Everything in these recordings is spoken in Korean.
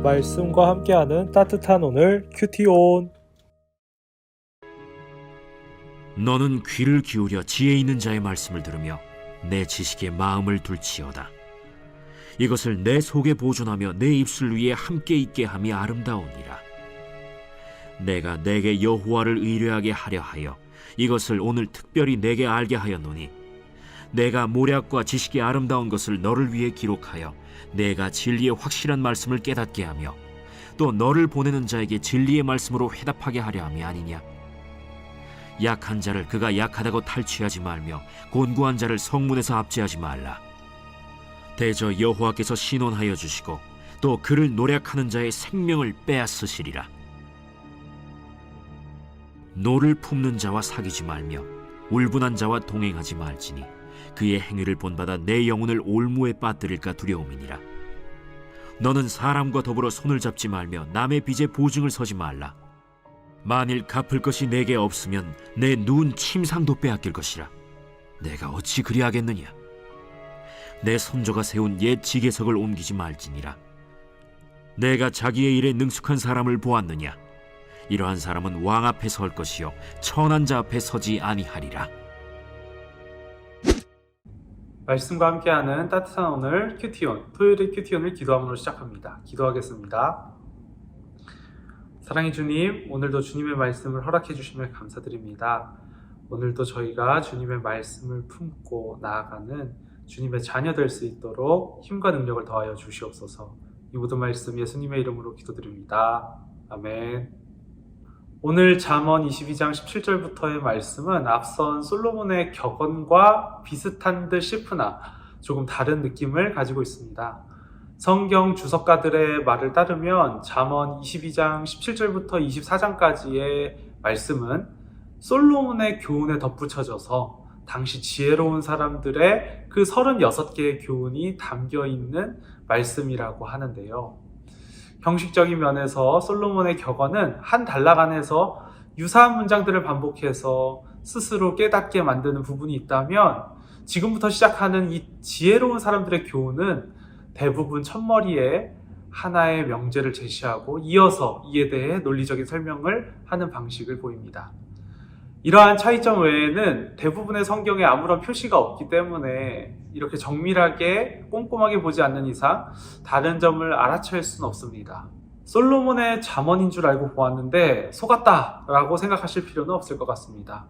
말씀과 함께하는 따뜻한 오늘 큐티온. 너는 귀를 기울여 지혜 있는 자의 말씀을 들으며 내 지식에 마음을 둘지어다. 이것을 내 속에 보존하며 내 입술 위에 함께 있게 함이 아름다우니라. 내가 내게 여호와를 의뢰하게 하려 하여 이것을 오늘 특별히 내게 알게 하였노니, 내가 모략과 지식의 아름다운 것을 너를 위해 기록하여 내가 진리의 확실한 말씀을 깨닫게 하며 또 너를 보내는 자에게 진리의 말씀으로 회답하게 하려 함이 아니냐. 약한 자를 그가 약하다고 탈취하지 말며 곤고한 자를 성문에서 압제하지 말라. 대저 여호와께서 신원하여 주시고 또 그를 노략하는 자의 생명을 빼앗으시리라. 노를 품는 자와 사귀지 말며 울분한 자와 동행하지 말지니 그의 행위를 본받아 내 영혼을 올무에 빠뜨릴까 두려움이니라. 너는 사람과 더불어 손을 잡지 말며 남의 빚에 보증을 서지 말라. 만일 갚을 것이 내게 없으면 내 누운 침상도 빼앗길 것이라. 내가 어찌 그리하겠느냐. 내 손조가 세운 옛 지게석을 옮기지 말지니라. 내가 자기의 일에 능숙한 사람을 보았느냐. 이러한 사람은 왕 앞에 설 것이요 천한 자 앞에 서지 아니하리라. 말씀과 함께하는 따뜻한 오늘 큐티온, 토요일의 큐티온을 기도함으로 시작합니다. 기도하겠습니다. 사랑의 주님, 오늘도 주님의 말씀을 허락해 주심에 감사드립니다. 오늘도 저희가 주님의 말씀을 품고 나아가는 주님의 자녀 될 수 있도록 힘과 능력을 더하여 주시옵소서. 이 모든 말씀 예수님의 이름으로 기도드립니다. 아멘. 오늘 잠언 22장 17절부터의 말씀은 앞선 솔로몬의 격언과 비슷한 듯 싶으나 조금 다른 느낌을 가지고 있습니다. 성경 주석가들의 말을 따르면 잠언 22장 17절부터 24장까지의 말씀은 솔로몬의 교훈에 덧붙여져서 당시 지혜로운 사람들의 그 36개의 교훈이 담겨있는 말씀이라고 하는데요. 형식적인 면에서 솔로몬의 격언은 한 단락 안에서 유사한 문장들을 반복해서 스스로 깨닫게 만드는 부분이 있다면, 지금부터 시작하는 이 지혜로운 사람들의 교훈은 대부분 첫머리에 하나의 명제를 제시하고 이어서 이에 대해 논리적인 설명을 하는 방식을 보입니다. 이러한 차이점 외에는 대부분의 성경에 아무런 표시가 없기 때문에 이렇게 정밀하게 꼼꼼하게 보지 않는 이상 다른 점을 알아챌 수는 없습니다. 솔로몬의 잠언인 줄 알고 보았는데 속았다라고 생각하실 필요는 없을 것 같습니다.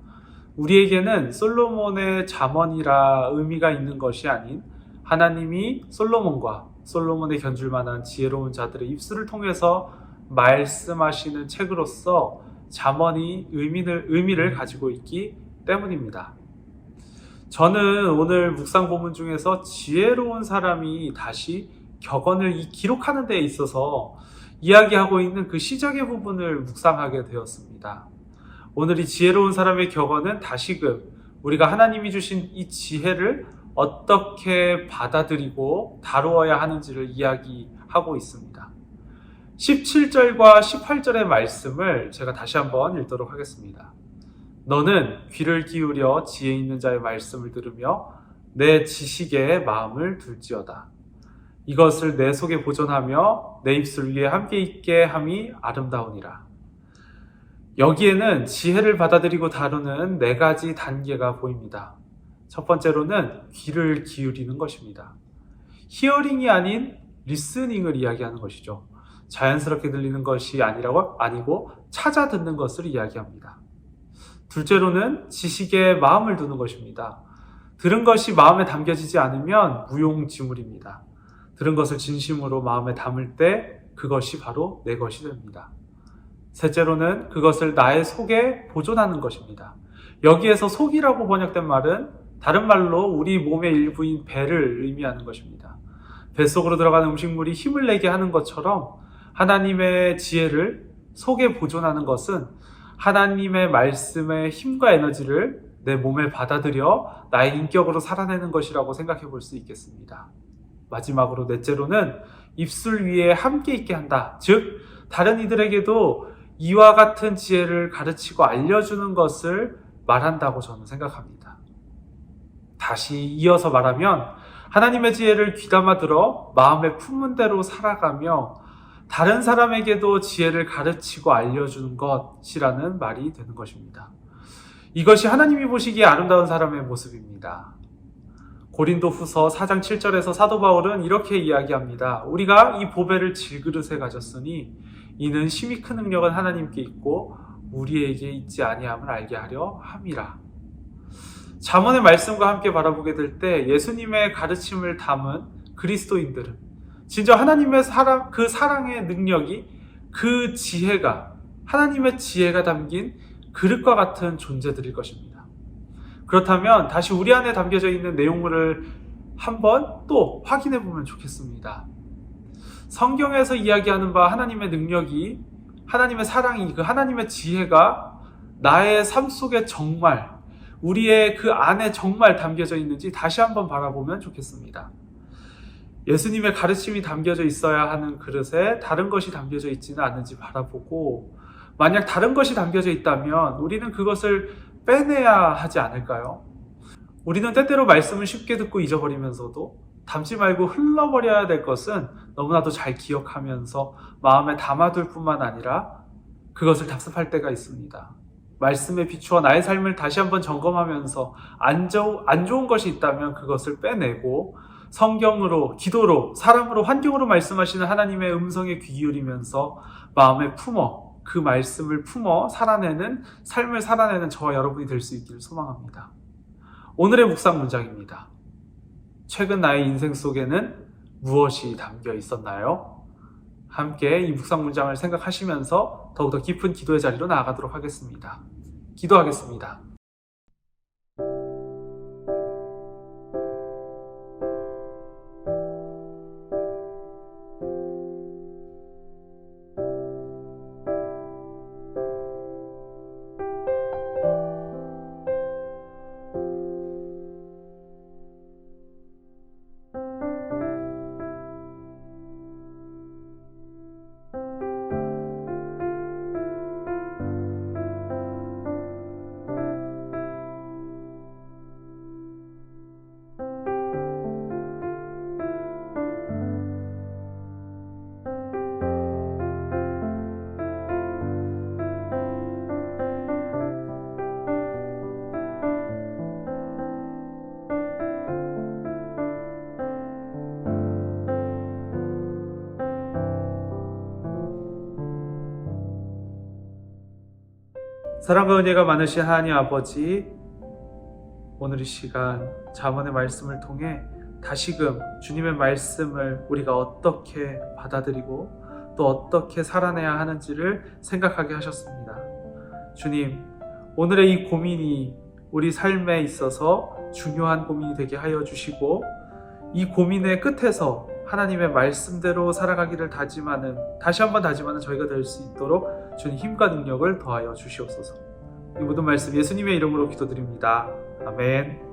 우리에게는 솔로몬의 잠언이라 의미가 있는 것이 아닌 하나님이 솔로몬과 솔로몬의 견줄만한 지혜로운 자들의 입술을 통해서 말씀하시는 책으로서 잠언이 의미를 가지고 있기 때문입니다. 저는 오늘 묵상 본문 중에서 지혜로운 사람이 다시 격언을 기록하는 데 있어서 이야기하고 있는 그 시작의 부분을 묵상하게 되었습니다. 오늘 이 지혜로운 사람의 격언은 다시금 우리가 하나님이 주신 이 지혜를 어떻게 받아들이고 다루어야 하는지를 이야기하고 있습니다. 17절과 18절의 말씀을 제가 다시 한번 읽도록 하겠습니다. 너는 귀를 기울여 지혜 있는 자의 말씀을 들으며 내 지식에 마음을 둘지어다. 이것을 내 속에 보존하며 내 입술 위에 함께 있게 함이 아름다우니라. 여기에는 지혜를 받아들이고 다루는 4가지 단계가 보입니다. 첫 번째로는 귀를 기울이는 것입니다. 히어링이 아닌 리스닝을 이야기하는 것이죠. 자연스럽게 들리는 것이 아니고 찾아 듣는 것을 이야기합니다. 둘째로는 지식에 마음을 두는 것입니다. 들은 것이 마음에 담겨지지 않으면 무용지물입니다. 들은 것을 진심으로 마음에 담을 때 그것이 바로 내 것이 됩니다. 셋째로는 그것을 나의 속에 보존하는 것입니다. 여기에서 속이라고 번역된 말은 다른 말로 우리 몸의 일부인 배를 의미하는 것입니다. 뱃속으로 들어가는 음식물이 힘을 내게 하는 것처럼 하나님의 지혜를 속에 보존하는 것은 하나님의 말씀의 힘과 에너지를 내 몸에 받아들여 나의 인격으로 살아내는 것이라고 생각해 볼 수 있겠습니다. 마지막으로 넷째로는 입술 위에 함께 있게 한다. 즉 다른 이들에게도 이와 같은 지혜를 가르치고 알려주는 것을 말한다고 저는 생각합니다. 다시 이어서 말하면 하나님의 지혜를 귀담아 들어 마음에 품은 대로 살아가며 다른 사람에게도 지혜를 가르치고 알려주는 것이라는 말이 되는 것입니다. 이것이 하나님이 보시기에 아름다운 사람의 모습입니다. 고린도 후서 4장 7절에서 사도 바울은 이렇게 이야기합니다. 우리가 이 보배를 질그릇에 가졌으니 이는 심히 큰 능력은 하나님께 있고 우리에게 있지 아니함을 알게 하려 함이라. 잠언의 말씀과 함께 바라보게 될 때 예수님의 가르침을 담은 그리스도인들은 진짜 하나님의 그 사랑의 능력이 그 지혜가 하나님의 지혜가 담긴 그릇과 같은 존재들일 것입니다. 그렇다면 다시 우리 안에 담겨져 있는 내용물을 한번 또 확인해 보면 좋겠습니다. 성경에서 이야기하는 바 하나님의 능력이, 하나님의 사랑이, 그 하나님의 지혜가 나의 삶 속에 정말, 우리의 그 안에 정말 담겨져 있는지 다시 한번 바라보면 좋겠습니다. 예수님의 가르침이 담겨져 있어야 하는 그릇에 다른 것이 담겨져 있지는 않은지 바라보고, 만약 다른 것이 담겨져 있다면 우리는 그것을 빼내야 하지 않을까요? 우리는 때때로 말씀을 쉽게 듣고 잊어버리면서도 담지 말고 흘러버려야 될 것은 너무나도 잘 기억하면서 마음에 담아둘 뿐만 아니라 그것을 답습할 때가 있습니다. 말씀에 비추어 나의 삶을 다시 한번 점검하면서 안 좋은 것이 있다면 그것을 빼내고 성경으로, 기도로, 사람으로, 환경으로 말씀하시는 하나님의 음성에 귀 기울이면서 마음에 품어, 그 말씀을 품어 삶을 살아내는 저와 여러분이 될 수 있기를 소망합니다. 오늘의 묵상 문장입니다. 최근 나의 인생 속에는 무엇이 담겨 있었나요? 함께 이 묵상 문장을 생각하시면서 더욱더 깊은 기도의 자리로 나아가도록 하겠습니다. 기도하겠습니다. 사랑과 은혜가 많으신 하나님 아버지, 오늘 이 시간 잠언의 말씀을 통해 다시금 주님의 말씀을 우리가 어떻게 받아들이고 또 어떻게 살아내야 하는지를 생각하게 하셨습니다. 주님, 오늘의 이 고민이 우리 삶에 있어서 중요한 고민이 되게 하여 주시고, 이 고민의 끝에서 하나님의 말씀대로 살아가기를 다시 한번 다짐하는 저희가 될 수 있도록 주님 힘과 능력을 더하여 주시옵소서. 이 모든 말씀 예수님의 이름으로 기도드립니다. 아멘.